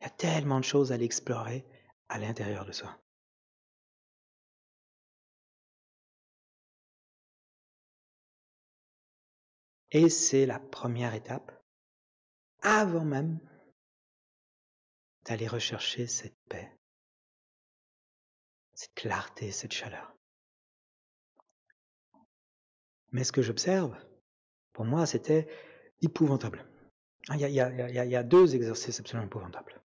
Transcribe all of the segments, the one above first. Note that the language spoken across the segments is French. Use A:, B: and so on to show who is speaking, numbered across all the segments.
A: Il y a tellement de choses à aller explorer à l'intérieur de soi. Et c'est la première étape, avant même d'aller rechercher cette paix, cette clarté, cette chaleur. Mais ce que j'observe, pour moi, c'était épouvantable. Il y a 2 exercices absolument épouvantables.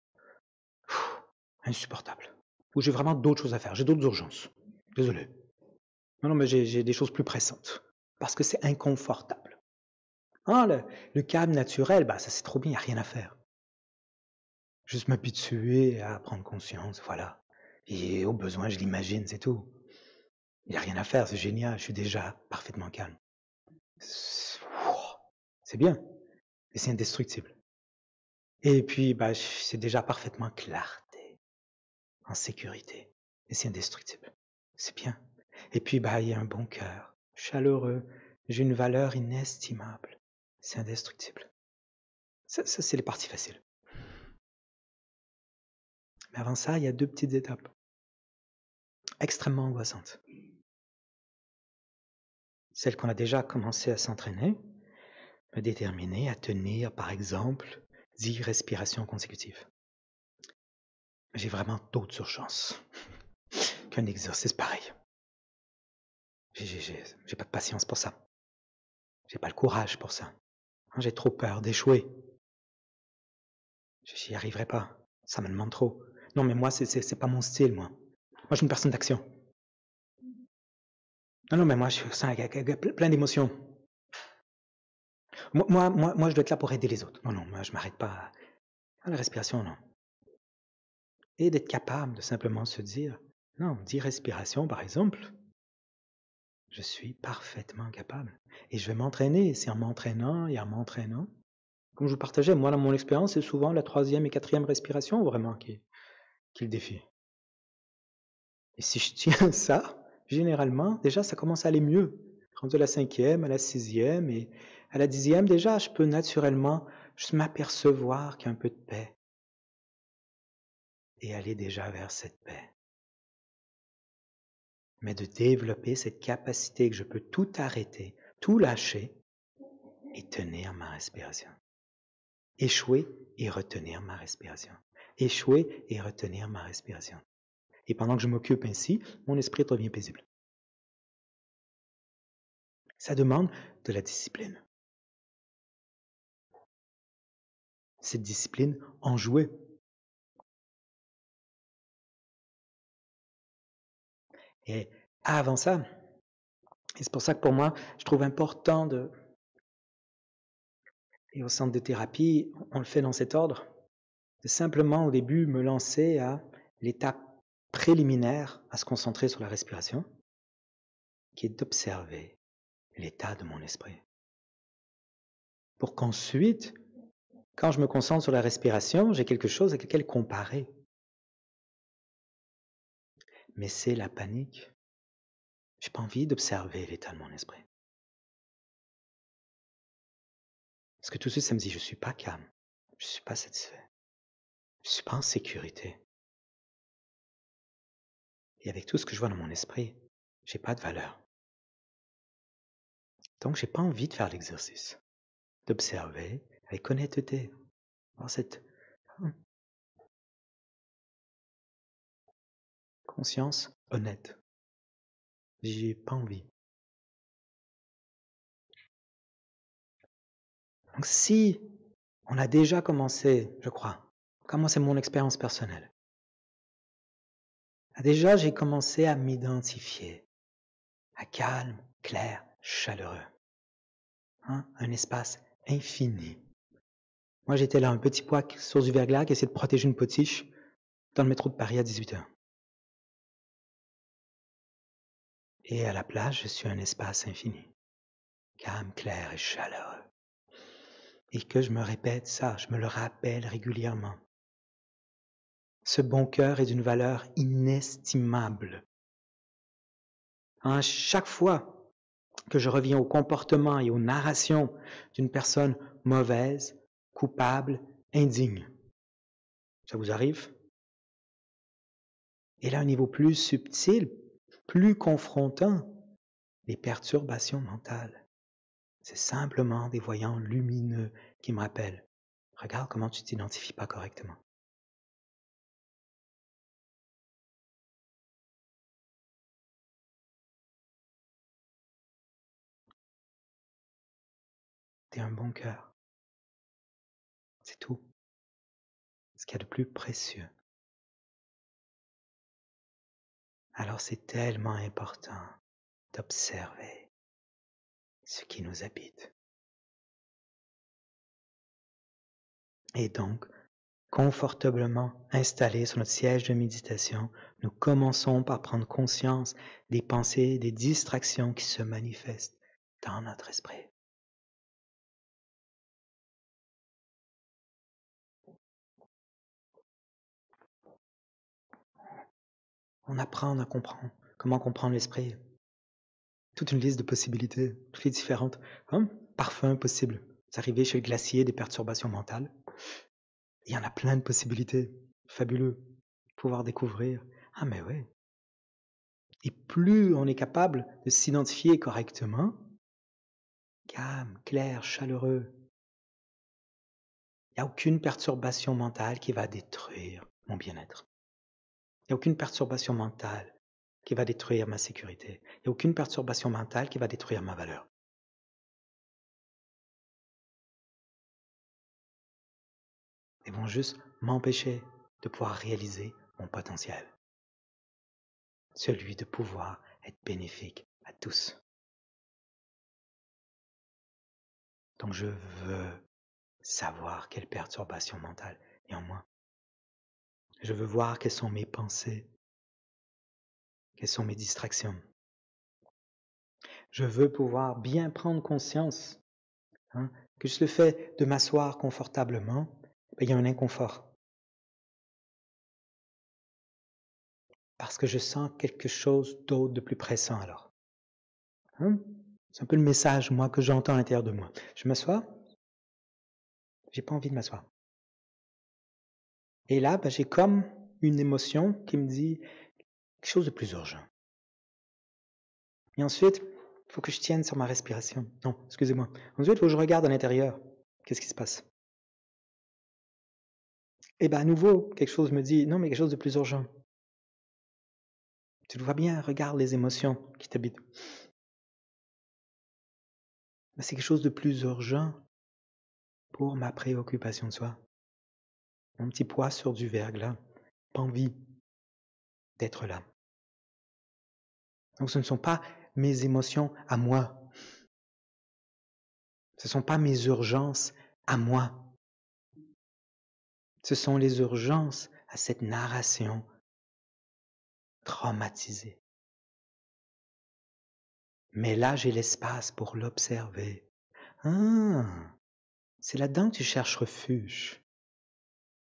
A: Insupportables. Où j'ai vraiment d'autres choses à faire. J'ai d'autres urgences. Désolé. Non, mais j'ai des choses plus pressantes. Parce que c'est inconfortable. Le calme naturel, ça c'est trop bien, il n'y a rien à faire. Juste m'habituer à prendre conscience, voilà. Et au besoin, je l'imagine, c'est tout. Il n'y a rien à faire, c'est génial, je suis déjà parfaitement calme. C'est bien. Et c'est indestructible. Et puis, c'est déjà parfaitement clarté, en sécurité. Et c'est indestructible. C'est bien. Et puis, il y a un bon cœur, chaleureux. J'ai une valeur inestimable. C'est indestructible. Ça c'est les parties faciles. Mais avant ça, il y a 2 petites étapes. Extrêmement angoissantes. Celle qu'on a déjà commencé à s'entraîner, à déterminer, à tenir, par exemple, 10 respirations consécutives. J'ai vraiment d'autres urgences qu'un exercice pareil. J'ai pas de patience pour ça. J'ai pas le courage pour ça. J'ai trop peur d'échouer. J'y arriverai pas. Ça me demande trop. Non, mais moi, c'est pas mon style, moi. Moi, je suis une personne d'action. Non, mais moi, je suis plein d'émotions. Moi, je dois être là pour aider les autres. Non, moi, je m'arrête pas à la respiration, non. Et d'être capable de simplement se dire, non, 10 respirations, par exemple, je suis parfaitement capable. Et je vais m'entraîner. C'est en m'entraînant et en m'entraînant. Comme je vous partageais, moi, dans mon expérience, c'est souvent la 3e et 4e respiration, vraiment, qui est le défi. Et si je tiens ça, généralement, déjà, ça commence à aller mieux. Rendu à la 5e, à la 6e et à la 10e, déjà, je peux naturellement juste m'apercevoir qu'il y a un peu de paix. Et aller déjà vers cette paix. Mais de développer cette capacité que je peux tout arrêter, tout lâcher et tenir ma respiration. Échouer et retenir ma respiration. Échouer et retenir ma respiration. Et pendant que je m'occupe ainsi, mon esprit devient paisible. Ça demande de la discipline. Cette discipline enjouée. Et avant ça, et c'est pour ça que pour moi, je trouve important et au centre de thérapie, on le fait dans cet ordre, de simplement au début me lancer à l'étape préliminaire à se concentrer sur la respiration, qui est d'observer l'état de mon esprit. Pour qu'ensuite, quand je me concentre sur la respiration, j'ai quelque chose avec lequel comparer. Mais c'est la panique. J'ai pas envie d'observer l'état de mon esprit. Parce que tout de suite, ça me dit, je suis pas calme, je suis pas satisfait, je suis pas en sécurité. Et avec tout ce que je vois dans mon esprit, j'ai pas de valeur. Donc, j'ai pas envie de faire l'exercice, d'observer avec honnêteté, dans cette conscience honnête. J'ai pas envie. Donc, si on a déjà commencé, je crois, comment c'est mon expérience personnelle, déjà j'ai commencé à m'identifier à calme, clair, chaleureux. Un espace infini. Moi, j'étais là, un petit pois sur du verglas qui essayait de protéger une potiche dans le métro de Paris à 18h. Et à la place, je suis un espace infini, calme, clair et chaleureux. Et que je me répète ça, je me le rappelle régulièrement. Ce bon cœur est d'une valeur inestimable. Chaque fois que je reviens au comportement et aux narrations d'une personne mauvaise, coupable, indigne, Ça vous arrive? Et là, un niveau plus subtil, plus confrontant, les perturbations mentales. C'est simplement des voyants lumineux qui me rappellent. Regarde comment tu t'identifies pas correctement. T'es un bon cœur. C'est tout. Ce qu'il y a de plus précieux. Alors c'est tellement important d'observer ce qui nous habite. Et donc, confortablement installés sur notre siège de méditation, nous commençons par prendre conscience des pensées, des distractions qui se manifestent dans notre esprit. On apprend à comprendre comment comprendre l'esprit. Toute une liste de possibilités, toutes les différentes parfums possibles. Vous arrivez chez le glacier des perturbations mentales. Il y en a plein de possibilités. Fabuleux. Pouvoir découvrir. Ah mais oui. Et plus on est capable de s'identifier correctement, calme, clair, chaleureux, il n'y a aucune perturbation mentale qui va détruire mon bien-être. Il n'y a aucune perturbation mentale qui va détruire ma sécurité. Il n'y a aucune perturbation mentale qui va détruire ma valeur. Ils vont juste m'empêcher de pouvoir réaliser mon potentiel. Celui de pouvoir être bénéfique à tous. Donc je veux savoir quelle perturbation mentale est en moi. Je veux voir quelles sont mes pensées, quelles sont mes distractions. Je veux pouvoir bien prendre conscience que juste le fait de m'asseoir confortablement, il y a un inconfort. Parce que je sens quelque chose d'autre de plus pressant alors. C'est un peu le message, moi, que j'entends à l'intérieur de moi. Je m'assois, j'ai pas envie de m'asseoir. Et là, j'ai comme une émotion qui me dit quelque chose de plus urgent. Et ensuite, il faut que je tienne sur ma respiration. Non, excusez-moi. Ensuite, il faut que je regarde à l'intérieur. Qu'est-ce qui se passe? Et à nouveau, quelque chose me dit, non, mais quelque chose de plus urgent. Tu le vois bien, regarde les émotions qui t'habitent. C'est quelque chose de plus urgent pour ma préoccupation de soi. Mon petit poids sur du verglas, pas envie d'être là. Donc ce ne sont pas mes émotions à moi. Ce ne sont pas mes urgences à moi. Ce sont les urgences à cette narration traumatisée. Mais là, j'ai l'espace pour l'observer. C'est là-dedans que tu cherches refuge.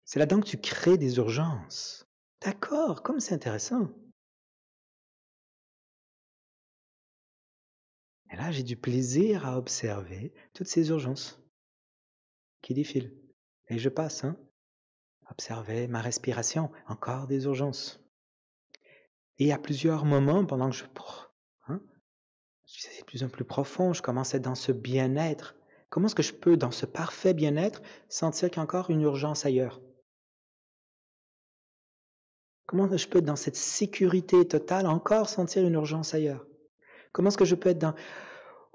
A: C'est là-dedans que tu crées des urgences. D'accord, comme c'est intéressant. Et là, j'ai du plaisir à observer toutes ces urgences qui défilent. Et je passe, observer ma respiration, encore des urgences. Et à plusieurs moments, pendant que c'est de plus en plus profond, je commence à être dans ce bien-être. Comment est-ce que je peux, dans ce parfait bien-être, sentir qu'il y a encore une urgence ailleurs? Comment est-ce que je peux être dans cette sécurité totale, encore sentir une urgence ailleurs? Comment est-ce que je peux être dans,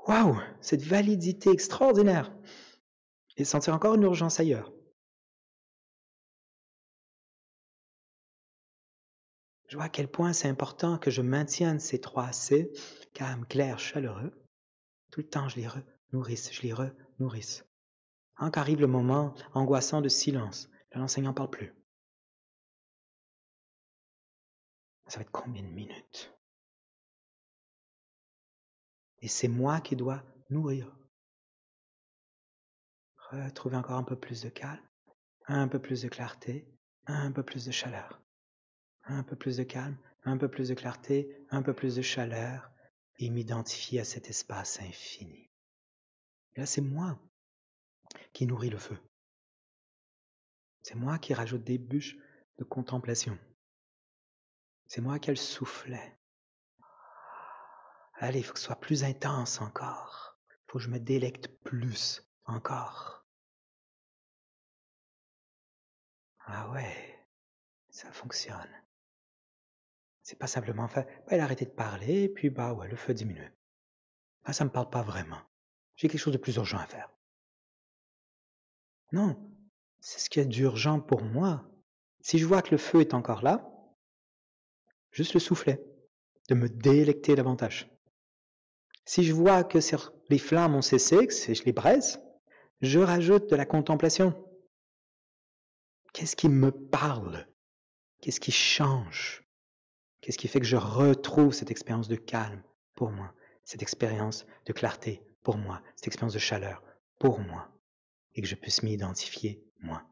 A: waouh, cette validité extraordinaire et sentir encore une urgence ailleurs? Je vois à quel point c'est important que je maintienne ces 3 C, calme, clair, chaleureux. Tout le temps, je les nourrisse, je les renourrisse. Qu'arrive le moment angoissant de silence. L'enseignant ne parle plus. Ça va être combien de minutes? Et c'est moi qui dois nourrir. Retrouver encore un peu plus de calme, un peu plus de clarté, un peu plus de chaleur. Un peu plus de calme, un peu plus de clarté, un peu plus de chaleur, et m'identifier à cet espace infini. Et là, c'est moi qui nourris le feu. C'est moi qui rajoute des bûches de contemplation. C'est moi qui le soufflais. Allez, il faut que ce soit plus intense encore. Il faut que je me délecte plus encore. Ah ouais, ça fonctionne. C'est pas simplement fait, elle a arrêté de parler, puis ouais, le feu diminue. Ah, ça me parle pas vraiment. J'ai quelque chose de plus urgent à faire. Non, c'est ce qu'il y a d'urgent pour moi. Si je vois que le feu est encore là, juste le souffler, de me délecter davantage. Si je vois que les flammes ont cessé, que je les braise, je rajoute de la contemplation. Qu'est-ce qui me parle? Qu'est-ce qui change? Qu'est-ce qui fait que je retrouve cette expérience de calme pour moi, cette expérience de clarté pour moi, cette expérience de chaleur pour moi, et que je puisse m'identifier moi.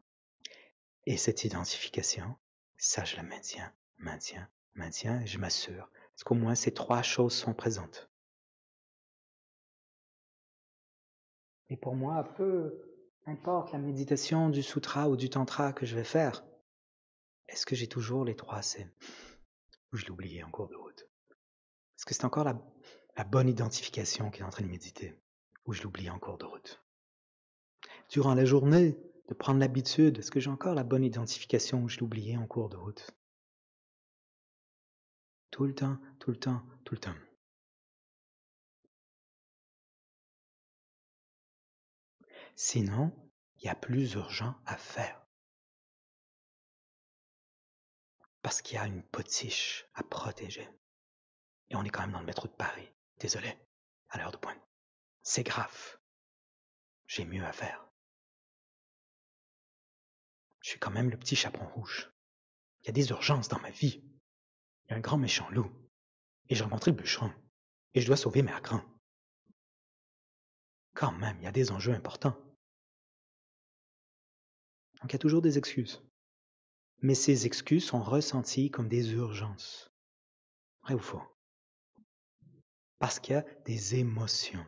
A: Et cette identification, ça je la maintiens, et je m'assure. Parce qu'au moins ces trois choses sont présentes. Et pour moi, peu importe la méditation du sutra ou du tantra que je vais faire, est-ce que j'ai toujours les trois C? Ou je l'ai oublié en cours de route? Est-ce que c'est encore la bonne identification qui est en train de méditer? Ou je l'oublie en cours de route? Durant la journée, de prendre l'habitude, est-ce que j'ai encore la bonne identification ou je l'oubliais en cours de route? Tout le temps, tout le temps, tout le temps. Sinon, il y a plus urgent à faire. Parce qu'il y a une potiche à protéger. Et on est quand même dans le métro de Paris. Désolé, à l'heure de pointe. C'est grave. J'ai mieux à faire. Je suis quand même le petit chaperon rouge. Il y a des urgences dans ma vie. Il y a un grand méchant loup. Et j'ai rencontré le bûcheron. Et je dois sauver mes agrans. Quand même, il y a des enjeux importants. Donc il y a toujours des excuses. Mais ces excuses sont ressenties comme des urgences. Vrai ou faux? Parce qu'il y a des émotions.